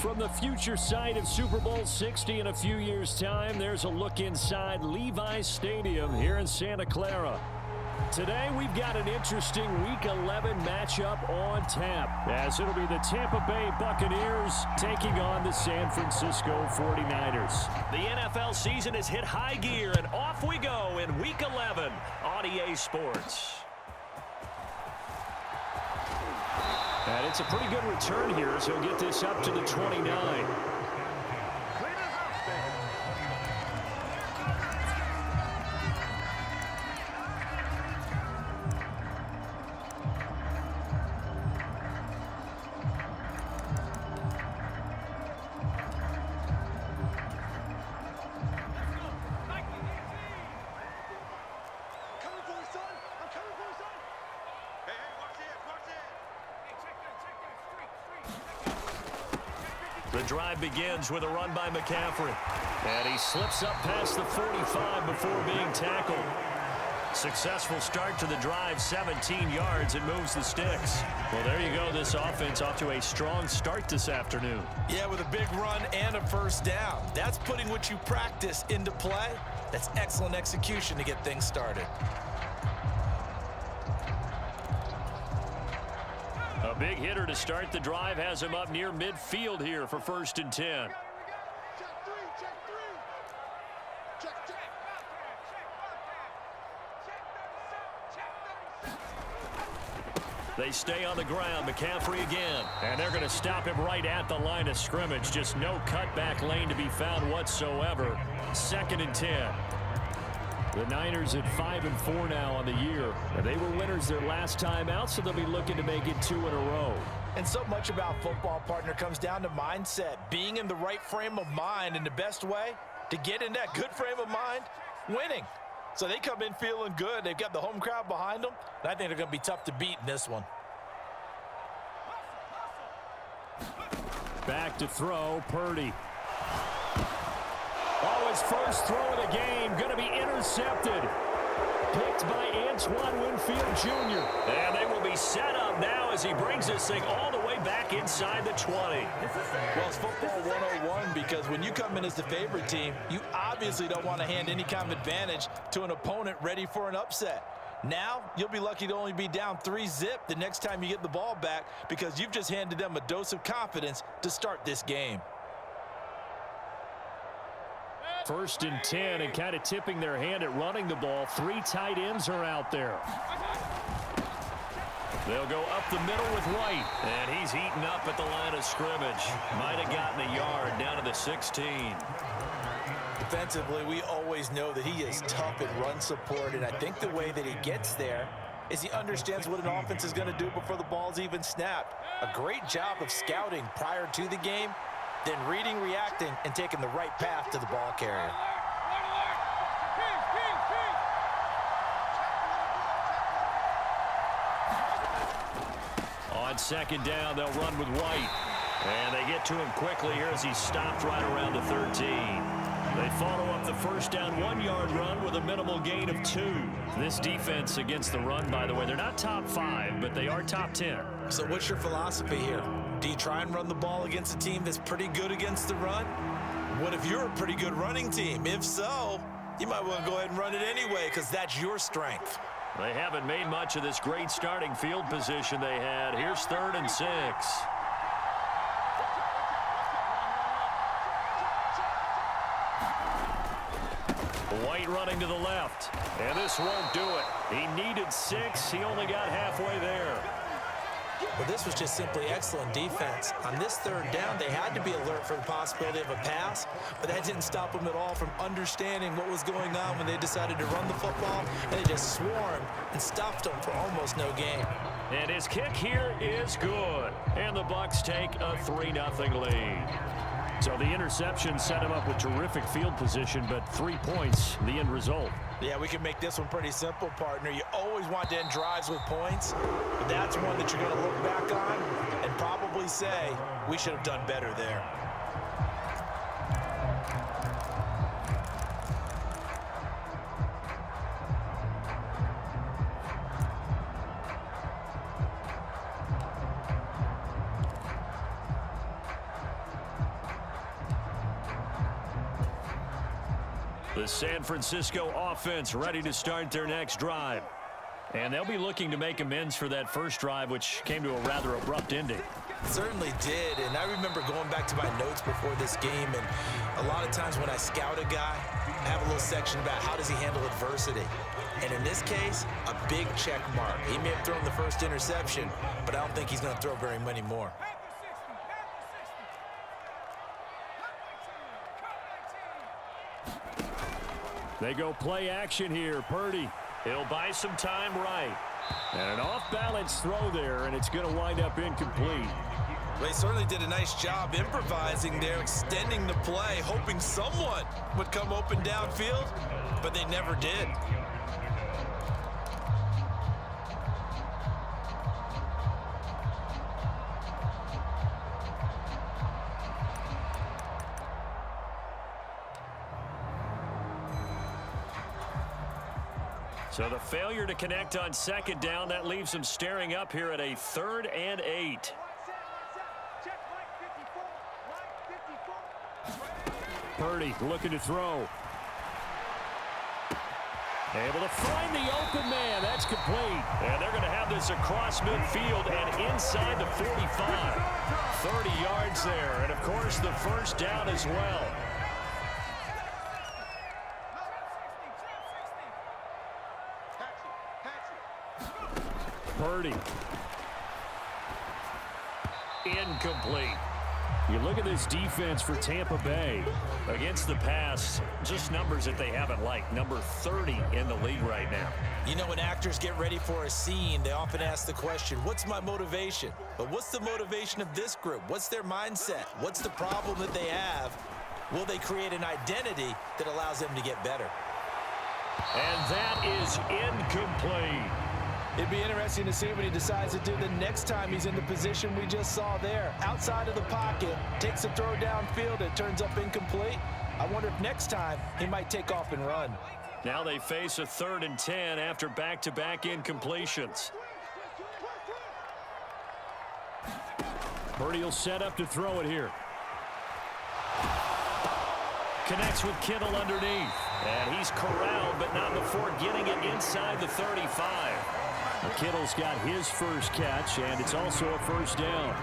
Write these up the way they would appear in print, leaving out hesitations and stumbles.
From the future site of Super Bowl 60 in a few years' time, there's a look inside Levi's Stadium here in Santa Clara. Today, we've got an interesting Week 11 matchup on tap, as it'll be the Tampa Bay Buccaneers taking on the San Francisco 49ers. The NFL season has hit high gear, and off we go in Week 11 on EA Sports. And it's a pretty good return here, as he'll get this up to the 29. The drive begins with a run by McCaffrey. And he slips up past the 45 before being tackled. Successful start to the drive, 17 yards, and moves the sticks. Well, there you go. This offense off to a strong start this afternoon. Yeah, with a big run and a first down. That's putting what you practice into play. That's excellent execution to get things started. A big hitter to start the drive has him up near midfield here for 1st and 10. They stay on the ground. McCaffrey again. And they're going to stop him right at the line of scrimmage. Just no cutback lane to be found whatsoever. 2nd and 10. The Niners at 5-4 now on the year. They were winners their last time out, so they'll be looking to make it 2 in a row. And so much about football, partner, comes down to mindset. Being in the right frame of mind, and the best way to get in that good frame of mind, winning. So they come in feeling good. They've got the home crowd behind them, and I think they're going to be tough to beat in this one. Back to throw, Purdy. Oh, his first throw of the game, going to be intercepted. Picked by Antoine Winfield Jr. And they will be set up now as he brings this thing all the way back inside the 20. Well, it's football 101 because when you come in as the favorite team, you obviously don't want to hand any kind of advantage to an opponent ready for an upset. Now, you'll be lucky to only be down 3-zip the next time you get the ball back because you've just handed them a dose of confidence to start this game. 1st and 10, and kind of tipping their hand at running the ball. 3 tight ends are out there. They'll go up the middle with White, and he's eaten up at the line of scrimmage. Might have gotten a yard down to the 16. Defensively, we always know that he is tough in run support, and I think the way that he gets there is he understands what an offense is going to do before the ball's even snapped. A great job of scouting prior to the game, then reading, reacting, and taking the right path to the ball carrier. On 2nd down, they'll run with White. And they get to him quickly here as he's stopped right around the 13. They follow up the first down 1-yard run with a minimal gain of 2. This defense against the run, by the way, they're not top 5, but they are top 10. So what's your philosophy here? Do you try and run the ball against a team that's pretty good against the run? What if you're a pretty good running team? If so, you might want to go ahead and run it anyway because that's your strength. They haven't made much of this great starting field position they had. Here's 3rd and 6. White running to the left, and this won't do it. He needed 6. He only got halfway there. Well, this was just simply excellent defense. On this 3rd down, they had to be alert for the possibility of a pass, but that didn't stop them at all from understanding what was going on when they decided to run the football, and they just swarmed and stuffed them for almost no gain. And his kick here is good, and the Bucks take a 3-0 lead. So the interception set him up with terrific field position, but 3 points, the end result. Yeah, we can make this one pretty simple, partner. You always want to end drives with points, but that's one that you're going to look back on and probably say, we should have done better there. The San Francisco offense ready to start their next drive. And they'll be looking to make amends for that first drive, which came to a rather abrupt ending. Certainly did, and I remember going back to my notes before this game, and a lot of times when I scout a guy, I have a little section about how does he handle adversity. And in this case, a big check mark. He may have thrown the first interception, but I don't think he's going to throw very many more. They go play action here. Purdy. He'll buy some time right. And an off-balance throw there, and it's going to wind up incomplete. They certainly did a nice job improvising there, extending the play, hoping someone would come open downfield, but they never did. So the failure to connect on second down, that leaves them staring up here at a 3rd and 8. Purdy looking to throw. Able to find the open man. That's complete. And they're going to have this across midfield and inside the 45. 30 yards there. And, of course, the first down as well. Purdy. Incomplete. You look at this defense for Tampa Bay. Against the pass, just numbers that they haven't liked. Number 30 in the league right now. You know, when actors get ready for a scene, they often ask the question, what's my motivation? But what's the motivation of this group? What's their mindset? What's the problem that they have? Will they create an identity that allows them to get better? And that is incomplete. It'd be interesting to see what he decides to do the next time he's in the position we just saw there. Outside of the pocket, takes a throw downfield, it turns up incomplete. I wonder if next time he might take off and run. Now they face a 3rd and 10 after back-to-back incompletions. Purdy will set up to throw it here. Connects with Kittle underneath. And he's corralled, but not before getting it inside the 35. Kittle's got his first catch, and it's also a first down.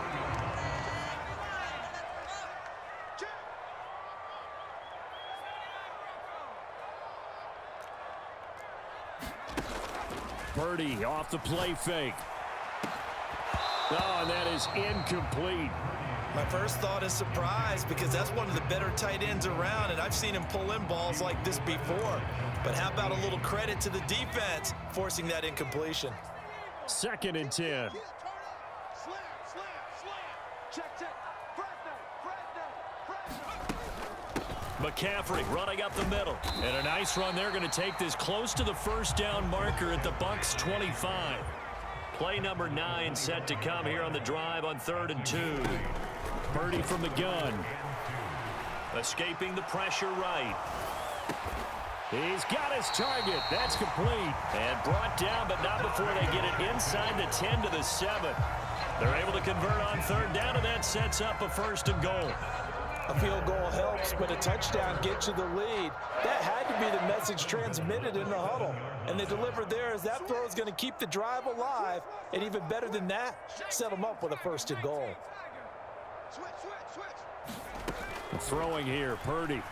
Purdy off the play fake. Oh, and that is incomplete. My first thought is surprise because that's one of the better tight ends around, and I've seen him pull in balls like this before. But how about a little credit to the defense forcing that incompletion? 2nd and 10. McCaffrey running up the middle. And a nice run there, going to take this close to the first down marker at the Bucks 25. Play number 9 set to come here on the drive on 3rd and 2. Purdy from the gun. Escaping the pressure right. He's got his target. That's complete. And brought down, but not before they get it inside the 10 to the 7. They're able to convert on 3rd down, and that sets up a 1st and goal. A field goal helps, but a touchdown gets you the lead. That had to be the message transmitted in the huddle. And they delivered there as that throw is going to keep the drive alive. And even better than that, set them up with a 1st and goal. Throwing here, Purdy.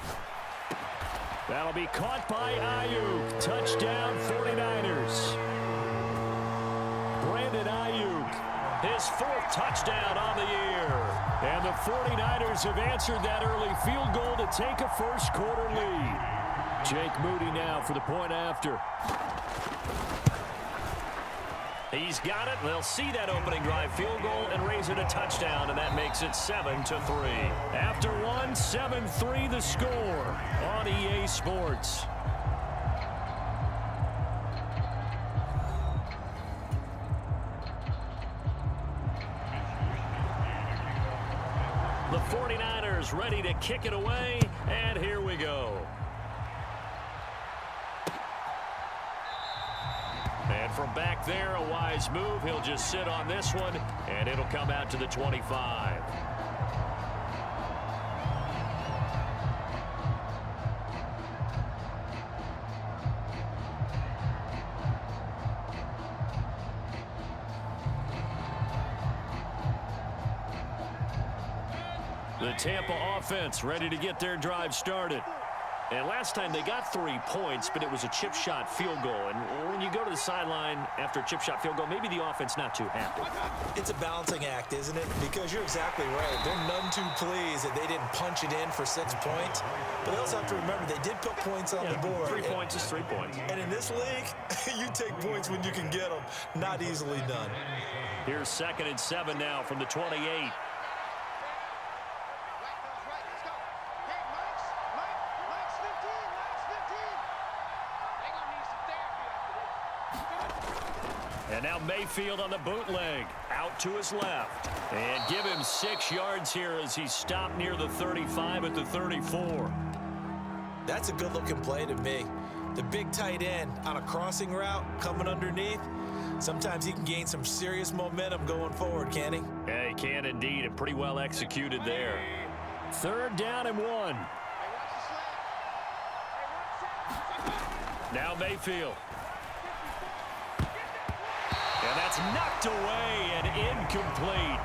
That'll be caught by Ayuk. Touchdown, 49ers. Brandon Ayuk, his 4th touchdown on the year. And the 49ers have answered that early field goal to take a first quarter lead. Jake Moody now for the point after. He's got it. They'll see that opening drive field goal and raise it a touchdown, and that makes it 7-3. After one, 7-3 the score on EA Sports. The 49ers ready to kick it away, and here we go. And from back there, a wise move. He'll just sit on this one, and it'll come out to the 25. The Tampa offense ready to get their drive started. And last time they got 3 points, but it was a chip shot field goal. And when you go to the sideline after a chip shot field goal, maybe the offense not too happy. It's a balancing act, isn't it? Because you're exactly right. They're none too pleased that they didn't punch it in for 6 points. But they also have to remember they did put points on the board. 3 points is 3 points. And in this league, you take points when you can get them. Not easily done. Here's 2nd and 7 now from the 28. And now Mayfield on the bootleg, out to his left. And give him 6 yards here as he stopped near the 35 at the 34. That's a good-looking play to me. The big tight end on a crossing route coming underneath. Sometimes he can gain some serious momentum going forward, can he? Yeah, he can indeed, and pretty well executed there. 3rd down and 1. Now Mayfield. And that's knocked away and incomplete.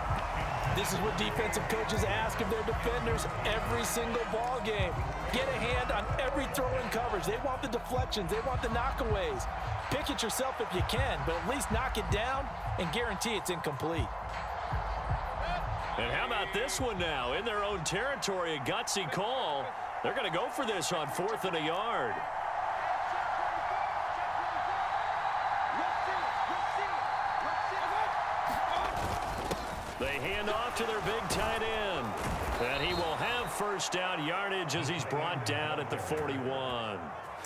This is what defensive coaches ask of their defenders every single ball game. Get a hand on every throw in coverage. They want the deflections. They want the knockaways. Pick it yourself if you can, but at least knock it down and guarantee it's incomplete. And how about this one now? In their own territory, a gutsy call. They're going to go for this on 4th and a yard. They hand off to their big tight end. And he will have 1st down yardage as he's brought down at the 41.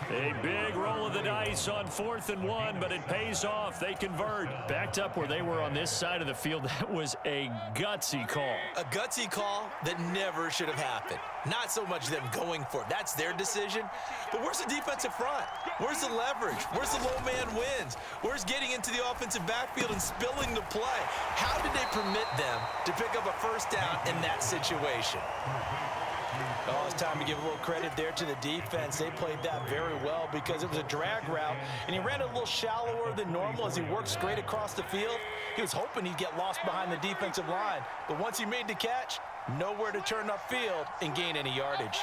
A big roll of the dice on 4th and 1, but it pays off. They convert. Backed up where they were on this side of the field. That was a gutsy call. A gutsy call that never should have happened. Not so much them going for it. That's their decision. But where's the defensive front? Where's the leverage? Where's the low man wins? Where's getting into the offensive backfield and spilling the play? How did they permit them to pick up a 1st down in that situation? Oh, it's time to give a little credit there to the defense. They played that very well because it was a drag route, and he ran it a little shallower than normal as he worked straight across the field. He was hoping he'd get lost behind the defensive line, but once he made the catch, nowhere to turn upfield and gain any yardage.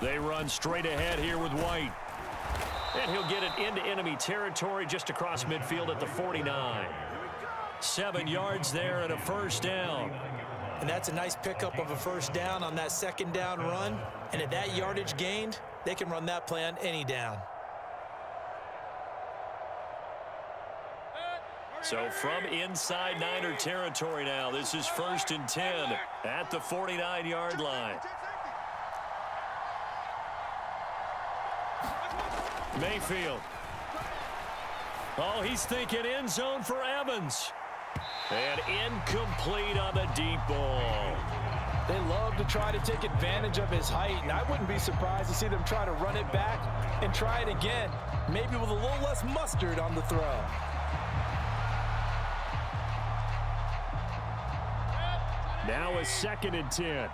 They run straight ahead here with White. And he'll get it into enemy territory just across midfield at the 49. 7 yards there and a 1st down. And that's a nice pickup of a 1st down on that 2nd down run. And at that yardage gained, they can run that play on any down. So from inside Niner territory now, this is 1st and 10 at the 49-yard line. Mayfield. Oh, he's thinking end zone for Evans. And incomplete on the deep ball. They love to try to take advantage of his height, and I wouldn't be surprised to see them try to run it back and try it again, maybe with a little less mustard on the throw. Now a 2nd and 10.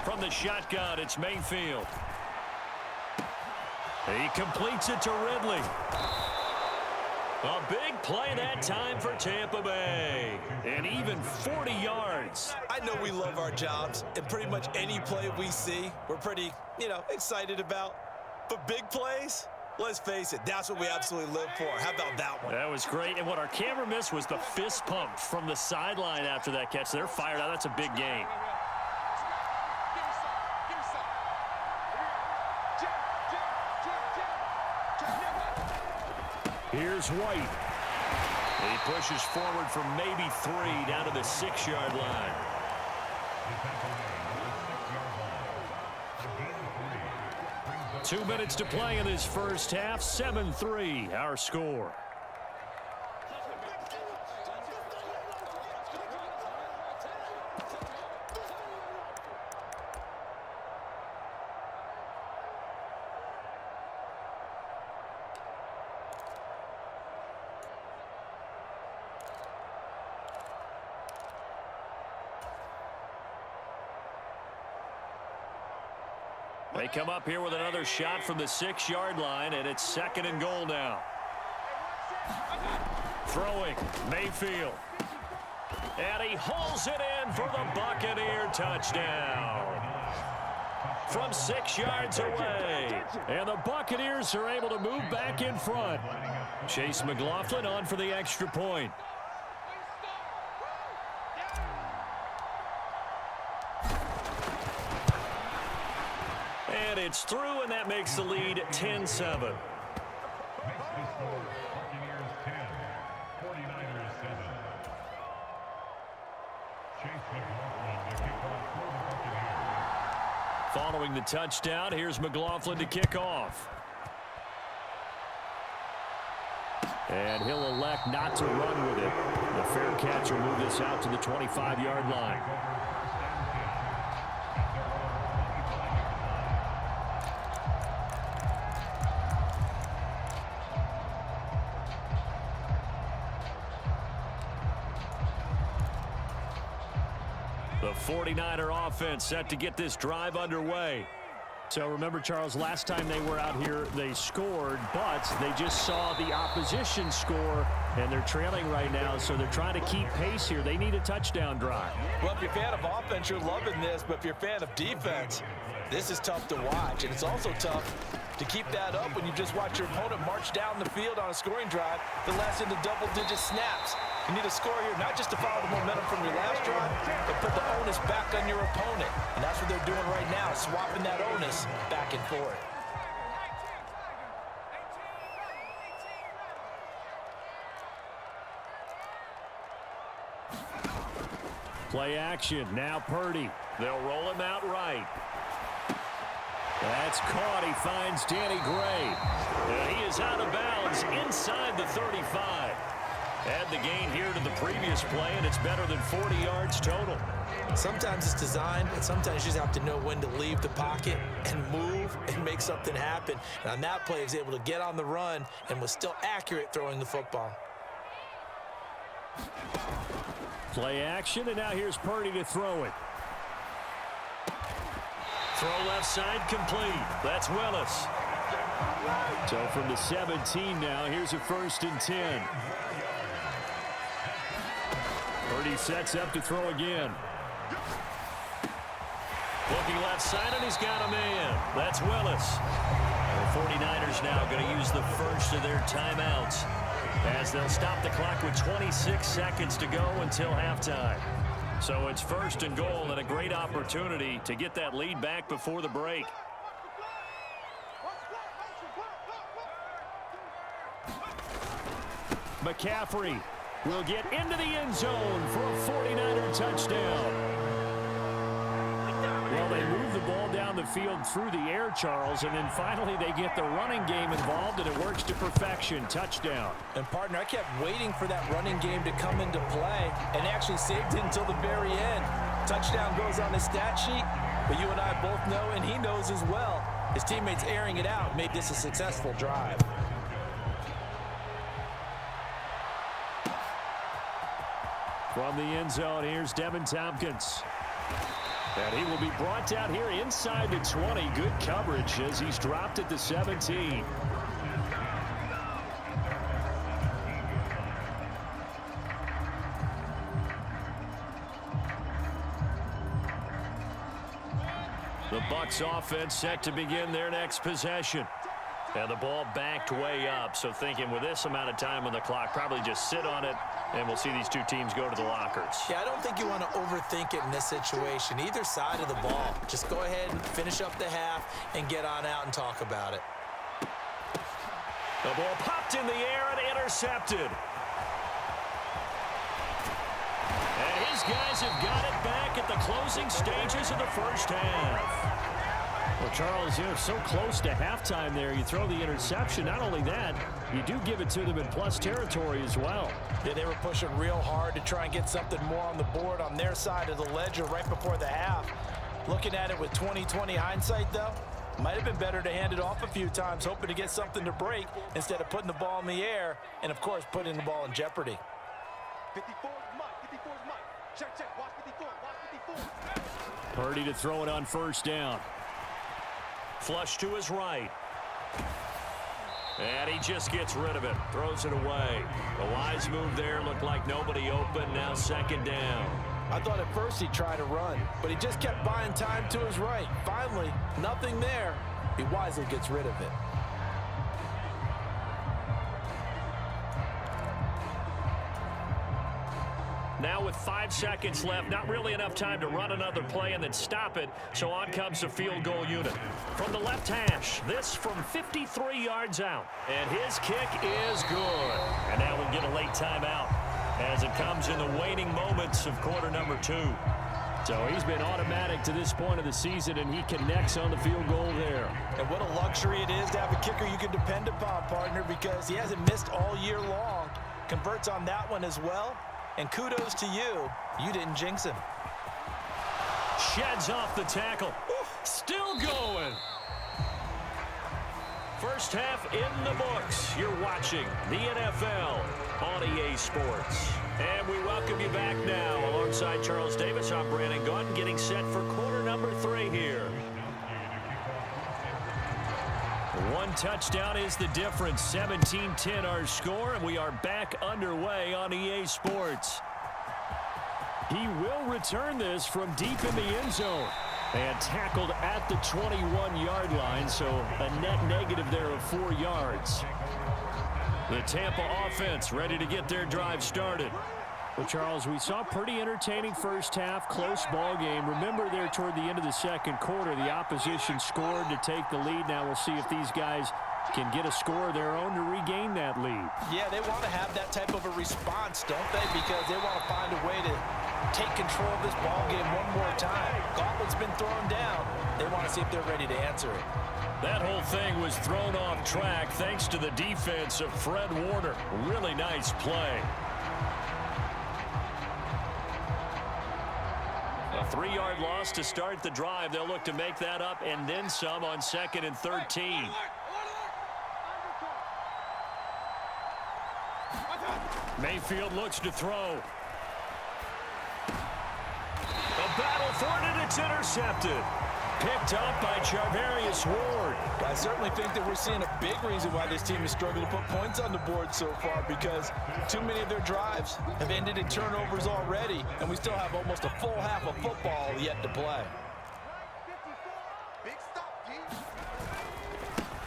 From the shotgun, it's Mayfield. He completes it to Ridley. A big play that time for Tampa Bay. And even 40 yards. I know we love our jobs, and pretty much any play we see, we're pretty, excited about. But big plays, let's face it, that's what we absolutely live for. How about that one? That was great. And what our camera missed was the fist pump from the sideline after that catch. They're fired out. That's a big gain. Here's White. He pushes forward for maybe 3 down to the 6-yard line. Two minutes to play in this first half. 7-3 our score. They come up here with another shot from the 6-yard line, and it's 2nd and goal now. Throwing, Mayfield. And he hauls it in for the Buccaneer touchdown. From 6 yards away. And the Buccaneers are able to move back in front. Chase McLaughlin on for the extra point. And it's through, and that makes the lead 10-7. Following the touchdown, here's McLaughlin to kick off. And he'll elect not to run with it. The fair catch will move this out to the 25-yard line. The 49er offense set to get this drive underway. So remember, Charles, last time they were out here, they scored, but they just saw the opposition score, and they're trailing right now, so they're trying to keep pace here. They need a touchdown drive. Well, if you're a fan of offense, you're loving this, but if you're a fan of defense, this is tough to watch, and it's also tough to keep that up when you just watch your opponent march down the field on a scoring drive that lasts into double-digit snaps. You need a score here, not just to follow the momentum from your last drive, but put the onus back on your opponent. And that's what they're doing right now, swapping that onus back and forth. Play action, now Purdy. They'll roll him out right. That's caught. He finds Danny Gray. And he is out of bounds inside the 35. Add the gain here to the previous play, and it's better than 40 yards total. Sometimes it's designed, and sometimes you just have to know when to leave the pocket and move and make something happen. And on that play, he was able to get on the run and was still accurate throwing the football. Play action, and now here's Purdy to throw it. Throw left side complete. That's Willis. So from the 17 now, here's a 1st and 10. Purdy sets up to throw again. Looking left side, and he's got a man. That's Willis. The 49ers now going to use the first of their timeouts as they'll stop the clock with 26 seconds to go until halftime. So it's 1st and goal, and a great opportunity to get that lead back before the break. McCaffrey will get into the end zone for a 49er touchdown. Well, they move the ball down the field through the air, Charles, and then finally they get the running game involved, and it works to perfection. Touchdown. And, partner, I kept waiting for that running game to come into play and actually saved it until the very end. Touchdown goes on the stat sheet, but you and I both know, and he knows as well, his teammates airing it out made this a successful drive. From the end zone, here's Devin Tompkins. And he will be brought down here inside the 20. Good coverage as he's dropped at the 17. The Bucks offense set to begin their next possession. And the ball backed way up, so thinking with this amount of time on the clock, probably just sit on it, and we'll see these two teams go to the lockers. Yeah, I don't think you want to overthink it in this situation. Either side of the ball. Just go ahead and finish up the half and get on out and talk about it. The ball popped in the air and intercepted. And his guys have got it back at the closing stages of the first half. Well, Charles, you're so close to halftime there. You throw the interception. Not only that, you do give it to them in plus territory as well. Yeah, they were pushing real hard to try and get something more on the board on their side of the ledger right before the half. Looking at it with 20/20 hindsight, though, might have been better to hand it off a few times, hoping to get something to break instead of putting the ball in the air and, of course, putting the ball in jeopardy. 54 is Mike. 54 is Mike. Check, check. Watch 54. Watch 54. Purdy to throw it on 1st down. Flush to his right. And he just gets rid of it. Throws it away. A wise move there. Looked like nobody open. Now second down. I thought at first he'd try to run, but he just kept buying time to his right. Finally, nothing there. He wisely gets rid of it. Now with 5 seconds left, not really enough time to run another play and then stop it. So on comes the field goal unit. From the left hash, this from 53 yards out. And his kick is good. And now we'll get a late timeout as it comes in the waning moments of quarter number 2. So he's been automatic to this point of the season, and he connects on the field goal there. And what a luxury it is to have a kicker you can depend upon, partner, because he hasn't missed all year long. Converts on that one as well. And kudos to you. You didn't jinx him. Sheds off the tackle. Still going. First half in the books. You're watching the NFL on EA Sports. And we welcome you back now. Alongside Charles Davis, I'm Brandon Gaudin, getting set for quarter number 3 here. One touchdown is the difference. 17-10 our score, and we are back underway on EA Sports. He will return this from deep in the end zone. And tackled at the 21-yard line, so a net negative there of 4 yards. The Tampa offense ready to get their drive started. Well, Charles, we saw a pretty entertaining first half, close ball game. Remember there toward the end of the second quarter, the opposition scored to take the lead. Now we'll see if these guys can get a score of their own to regain that lead. Yeah, they want to have that type of a response, don't they? Because they want to find a way to take control of this ball game one more time. Gauntlet's been thrown down. They want to see if they're ready to answer it. That whole thing was thrown off track thanks to the defense of Fred Warner. Really nice play. A 3-yard loss to start the drive. They'll look to make that up and then some on 2nd and 13. Mayfield looks to throw. A battle for it, and it's intercepted. Picked up by Charvarius Ward. I certainly think that we're seeing a big reason why this team has struggled to put points on the board so far, because too many of their drives have ended in turnovers already, and we still have almost a full half of football yet to play.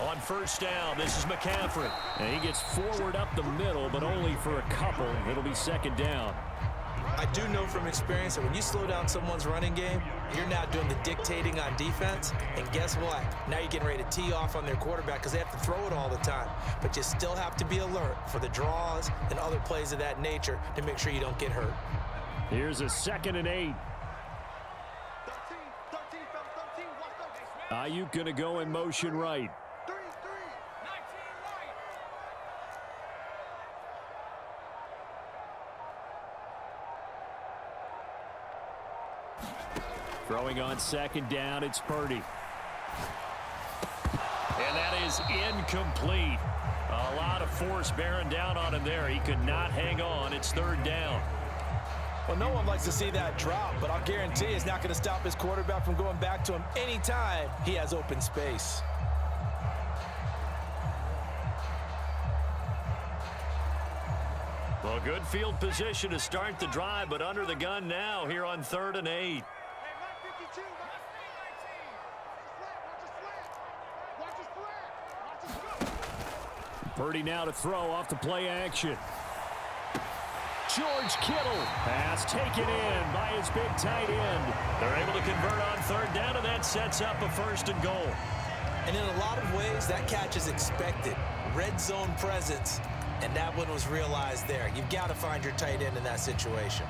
On first down, this is McCaffrey. And he gets forward up the middle, but only for a couple. It'll be 2nd down. I do know from experience that when you slow down someone's running game, you're now doing the dictating on defense. And guess what? Now you're getting ready to tee off on their quarterback because they have to throw it all the time. But you still have to be alert for the draws and other plays of that nature to make sure you don't get hurt. Here's a 2nd and 8. Ayuk going to go in motion right. Throwing on 2nd down, it's Purdy. And that is incomplete. A lot of force bearing down on him there. He could not hang on. It's 3rd down. Well, no one likes to see that drop, but I'll guarantee it's not going to stop his quarterback from going back to him anytime he has open space. Well, good field position to start the drive, but under the gun now here on 3rd and 8. Purdy now to throw off the play action. George Kittle. Pass taken in by his big tight end. They're able to convert on 3rd down, and that sets up a 1st and goal. And in a lot of ways, that catch is expected. Red zone presence, and that one was realized there. You've got to find your tight end in that situation.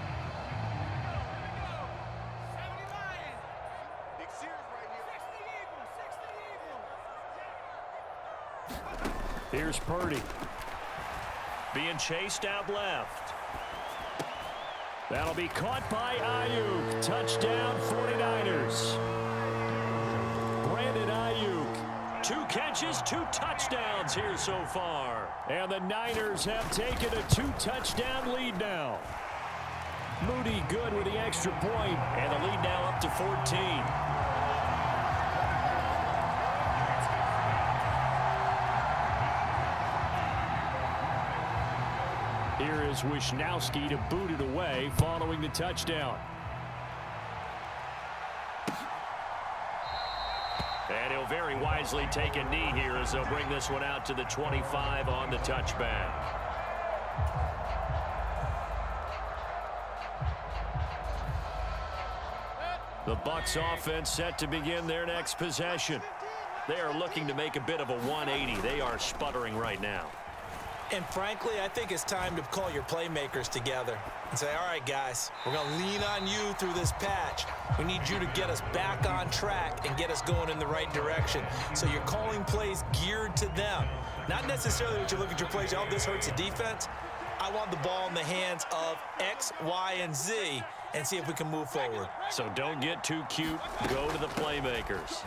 Here's Purdy. Being chased out left. That'll be caught by Ayuk. Touchdown 49ers. Brandon Ayuk. 2 catches, 2 touchdowns here so far. And the Niners have taken a 2-touchdown lead now. Moody good with the extra point, and the lead now up to 14. allows Wisnowski to boot it away following the touchdown. And he'll very wisely take a knee here as they'll bring this one out to the 25 on the touchback. The Bucks offense set to begin their next possession. They are looking to make a bit of a 180. They are sputtering right now. And frankly, I think it's time to call your playmakers together and say, all right, guys, we're going to lean on you through this patch. We need you to get us back on track and get us going in the right direction. So you're calling plays geared to them. Not necessarily that you look at your plays, oh, this hurts the defense. I want the ball in the hands of X, Y, and Z and see if we can move forward. So don't get too cute. Go to the playmakers.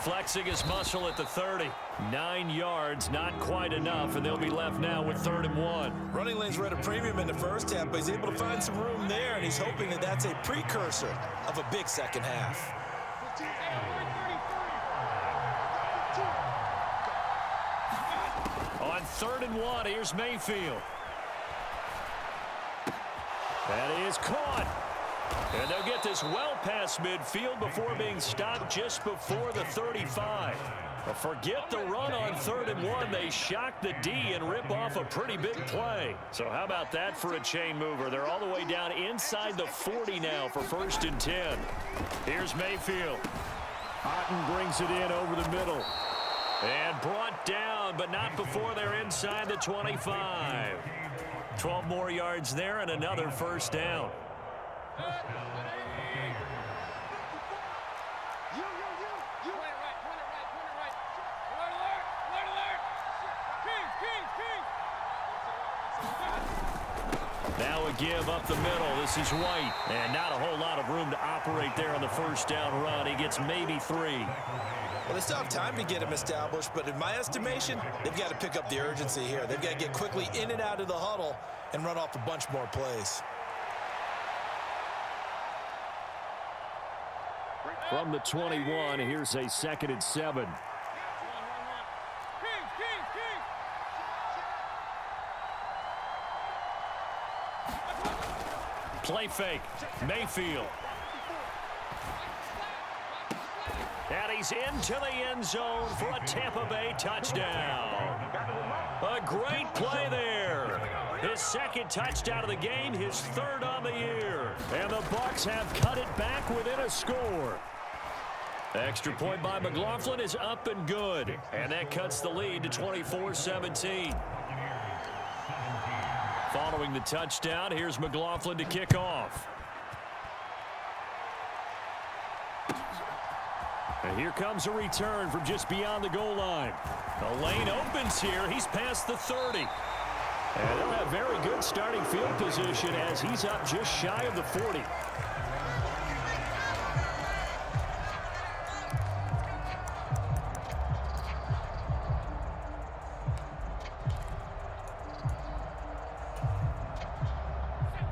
Flexing his muscle at the 30. 9 yards, not quite enough, and they'll be left now with 3rd and 1. Running lanes were at a premium in the first half, but he's able to find some room there, and he's hoping that that's a precursor of a big second half. On 3rd and 1, here's Mayfield. That is caught. And they'll get this well past midfield before being stopped just before the 35. But forget the run on 3rd and 1. They shock the D and rip off a pretty big play. So how about that for a chain mover? They're all the way down inside the 40 now for 1st and 10. Here's Mayfield. Otten brings it in over the middle. And brought down, but not before they're inside the 25. 12 more yards there and another 1st down. Now a give up the middle. This is White. And not a whole lot of room to operate there on the 1st down run. He gets maybe 3. Well, they still have time to get him established, but in my estimation, they've got to pick up the urgency here. They've got to get quickly in and out of the huddle and run off a bunch more plays. From the 21, here's a 2nd and 7. Play fake. Mayfield. And he's into the end zone for a Tampa Bay touchdown. A great play there. His 2nd touchdown of the game, his 3rd on the year. And the Bucks have cut it back within a score. Extra point by McLaughlin is up and good. And that cuts the lead to 24-17. Following the touchdown, here's McLaughlin to kick off. And here comes a return from just beyond the goal line. The lane opens here. He's past the 30. And they'll have very good starting field position as he's up just shy of the 40.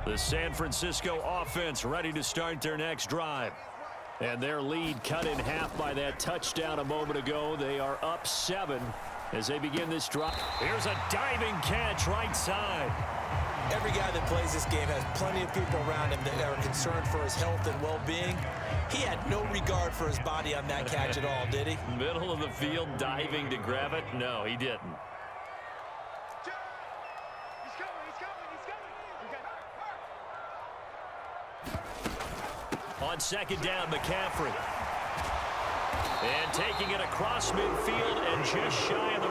The San Francisco offense ready to start their next drive. And their lead cut in half by that touchdown a moment ago. They are up 7 as they begin this drive. Here's a diving catch right side. Every guy that plays this game has plenty of people around him that are concerned for his health and well-being. He had no regard for his body on that catch at all, did he? Middle of the field diving to grab it? No, he didn't. On 2nd down, McCaffrey. And taking it across midfield and just shy of the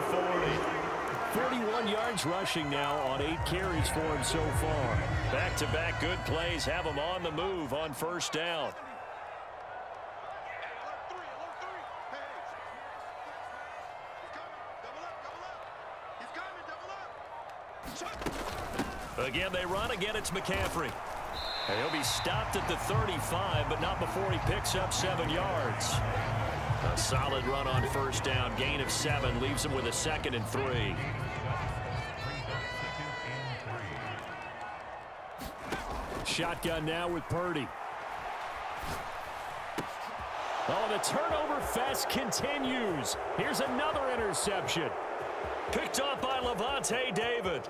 40. 41 yards rushing now on 8 carries for him so far. Back-to-back good plays have him on the move on 1st down. Again, they run. Again, it's McCaffrey. And he'll be stopped at the 35, but not before he picks up 7 yards. A solid run on 1st down. Gain of 7 leaves him with a 2nd and 3. Shotgun now with Purdy. Oh, the turnover fest continues. Here's another interception. Picked off by Levante David.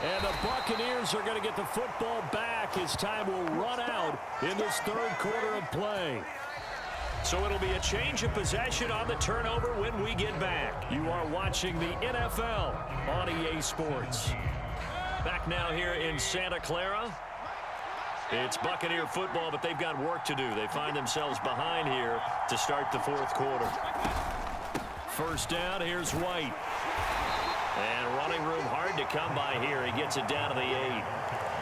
And the Buccaneers are going to get the football back as time will run out in this third quarter of play. So it'll be a change of possession on the turnover when we get back. You are watching the NFL on EA Sports. Back now here in Santa Clara. It's Buccaneer football, but they've got work to do. They find themselves behind here to start the fourth quarter. First down, here's White. And running room hard to come by here. He gets it down to the 8.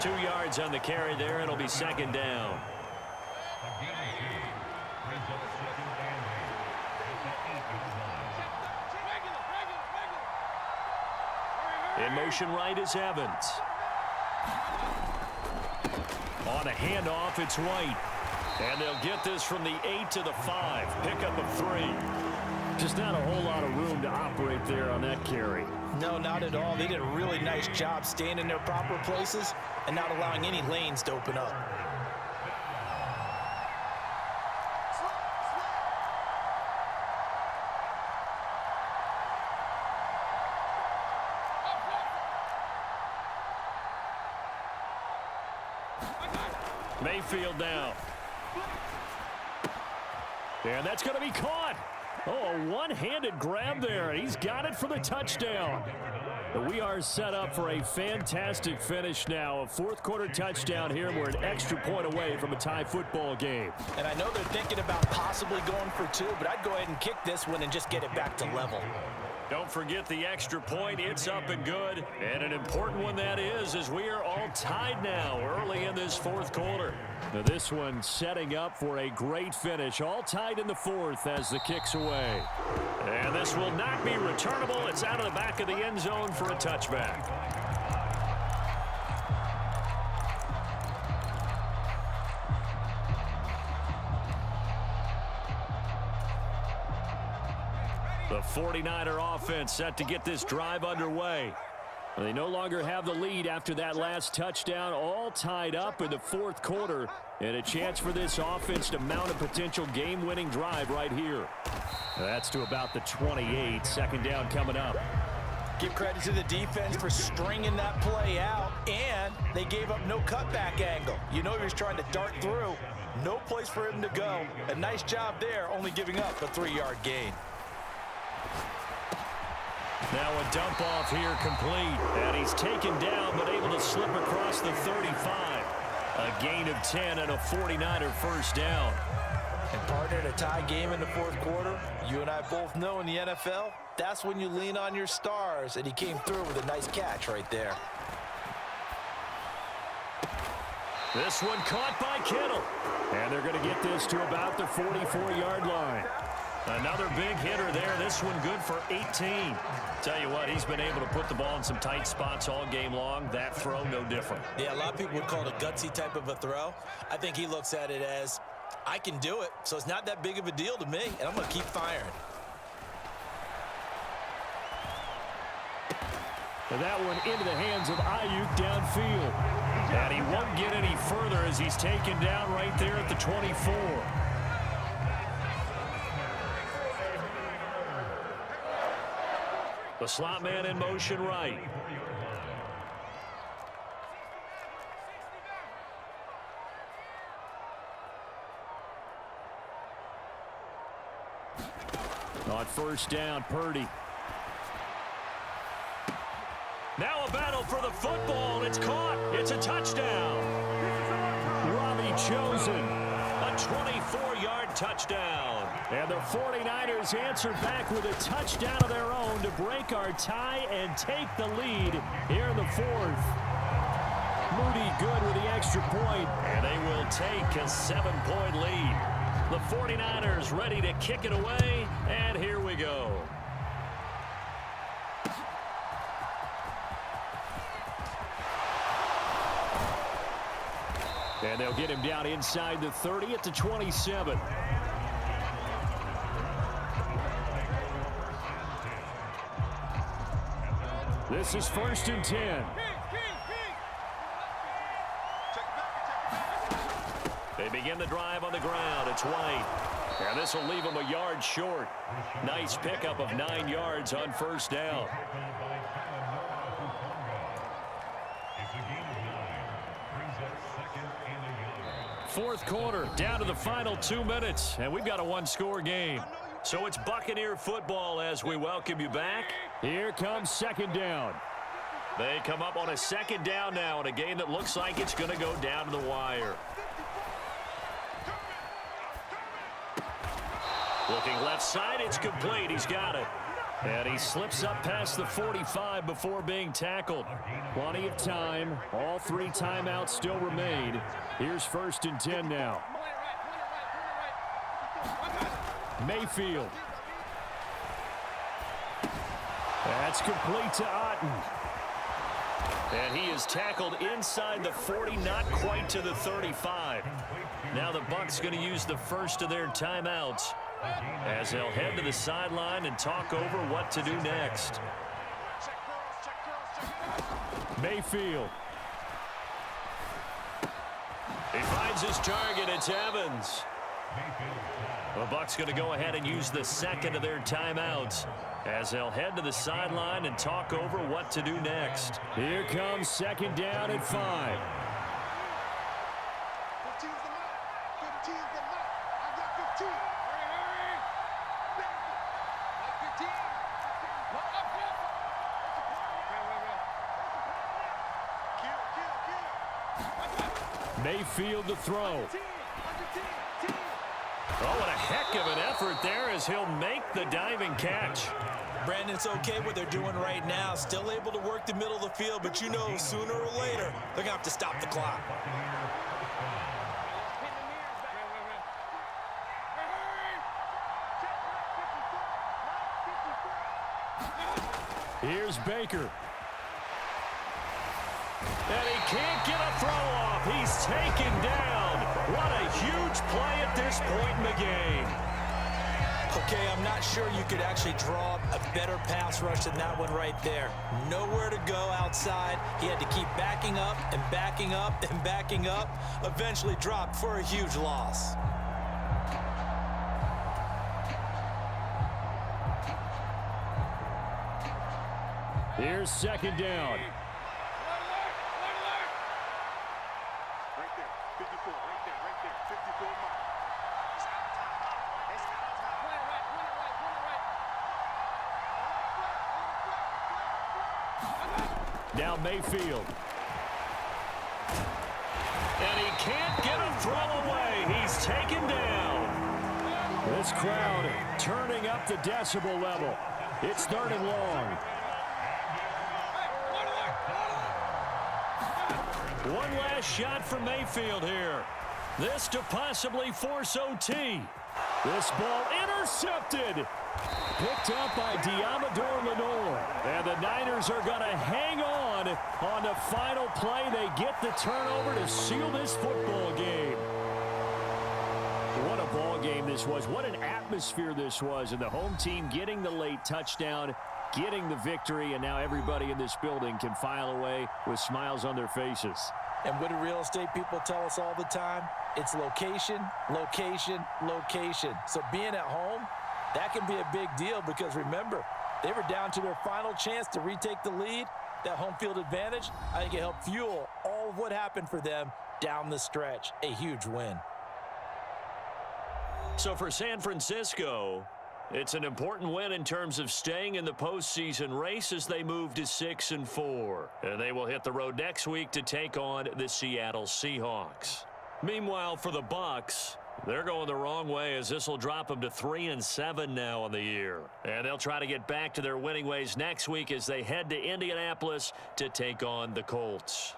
2 yards on the carry there. It'll be second down. In motion right is Evans. On a handoff, it's White. And they'll get this from the 8 to the 5. Pickup of 3. Just not a whole lot of room to operate there on that carry. No, not at all. They did a really nice job staying in their proper places and not allowing any lanes to open up. Mayfield now. And that's going to be caught. Oh, a one-handed grab there. He's got it for the touchdown. We are set up for a fantastic finish now. A fourth quarter touchdown here. We're an extra point away from a tie football game. And I know they're thinking about possibly going for 2, but I'd go ahead and kick this one and just get it back to level. Don't forget the extra point. It's up and good. And an important one that is, as we are all tied now early in this fourth quarter. Now this one setting up for a great finish. All tied in the fourth as the kick's away. And this will not be returnable. It's out of the back of the end zone for a touchback. The 49er offense set to get this drive underway. They no longer have the lead after that last touchdown, all tied up in the fourth quarter, and a chance for this offense to mount a potential game-winning drive right here. That's to about the 28. Second down coming up. Give credit to the defense for stringing that play out, and they gave up no cutback angle. You know he was trying to dart through. No place for him to go. A nice job there, only giving up a 3-yard gain. Now a dump off here complete. And he's taken down but able to slip across the 35. A gain of 10 and a 49er first down. And partner, in a tie game in the fourth quarter, you and I both know in the NFL, that's when you lean on your stars. And he came through with a nice catch right there. This one caught by Kittle. And they're going to get this to about the 44-yard line. Another big hitter there. This one good for 18. Tell you what, he's been able to put the ball in some tight spots all game long. That throw, no different. Yeah, a lot of people would call it a gutsy type of a throw. I think he looks at it as, I can do it, so it's not that big of a deal to me, and I'm going to keep firing. And that one into the hands of Ayuk downfield. And he won't get any further as he's taken down right there at the 24. The slot man in motion right. On first down, Purdy. Now a battle for the football. It's caught. It's a touchdown. Robbie Chosen. A 24-yard touchdown. And the 49ers answer back with a touchdown of their own to break our tie and take the lead here in the fourth. Moody good with the extra point, and they will take a 7-point lead. The 49ers ready to kick it away, and here we go. And they'll get him down inside the 30 at the 27. This is first and 10. They begin the drive on the ground. It's White. And this will leave him a yard short. Nice pickup of 9 yards on first down. Fourth quarter, down to the final 2 minutes, and we've got a one-score game. So it's Buccaneer football as we welcome you back. Here comes second down. They come up on a second down now in a game that looks like it's going to go down to the wire. Looking left side, it's complete. He's got it. And he slips up past the 45 before being tackled. Plenty of time. All 3 timeouts still remain. Here's 1st and 10 now. Mayfield. That's complete to Otten. And he is tackled inside the 40, not quite to the 35. Now the Bucks going to use the first of their timeouts as they'll head to the sideline and talk over what to do next. Mayfield. He finds his target. It's Evans. The Bucks going to go ahead and use the second of their timeouts as they'll head to the sideline and talk over what to do next. Here comes second down at 5. 15's the mark. 15's the mark. I got 15. Mayfield to throw. Oh, what a heck of an effort there as he'll make the diving catch. Brandon, it's okay what they're doing right now. Still able to work the middle of the field, but you know sooner or later they're going to have to stop the clock. Here's Baker. And he can't get a throw off. He's taken down. What a huge play at this point in the game. Okay, I'm not sure you could actually draw a better pass rush than that one right there. Nowhere to go outside. He had to keep backing up and backing up and backing up. Eventually dropped for a huge loss. Here's second down. Right there. 54. Right there. Right there. 54 mark. Now Mayfield. And he can't get a throw away. He's taken down. This crowd turning up the decibel level. It's 3rd and long. One last shot from Mayfield here. This to possibly force OT. This ball intercepted. Picked up by Diamador Lenore. And the Niners are going to hang on the final play. They get the turnover to seal this football game. What a ball game this was. What an atmosphere this was. And the home team getting the late touchdown, getting the victory, and now everybody in this building can file away with smiles on their faces. And what do real estate people tell us all the time? It's location, location, location. So being at home, that can be a big deal because remember, they were down to their final chance to retake the lead. That home field advantage, I think it helped fuel all of what happened for them down the stretch. A huge win. So for San Francisco, it's an important win in terms of staying in the postseason race as they move to 6-4. And they will hit the road next week to take on the Seattle Seahawks. Meanwhile, for the Bucks, they're going the wrong way as this will drop them to 3-7 now on the year. And they'll try to get back to their winning ways next week as they head to Indianapolis to take on the Colts.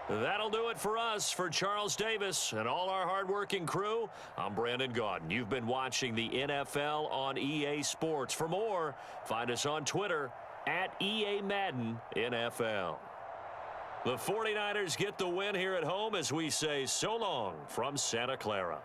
That'll do it for us. For Charles Davis and all our hardworking crew, I'm Brandon Gaudin. You've been watching the NFL on EA Sports. For more, find us on Twitter at EA Madden NFL. The 49ers get the win here at home as we say so long from Santa Clara.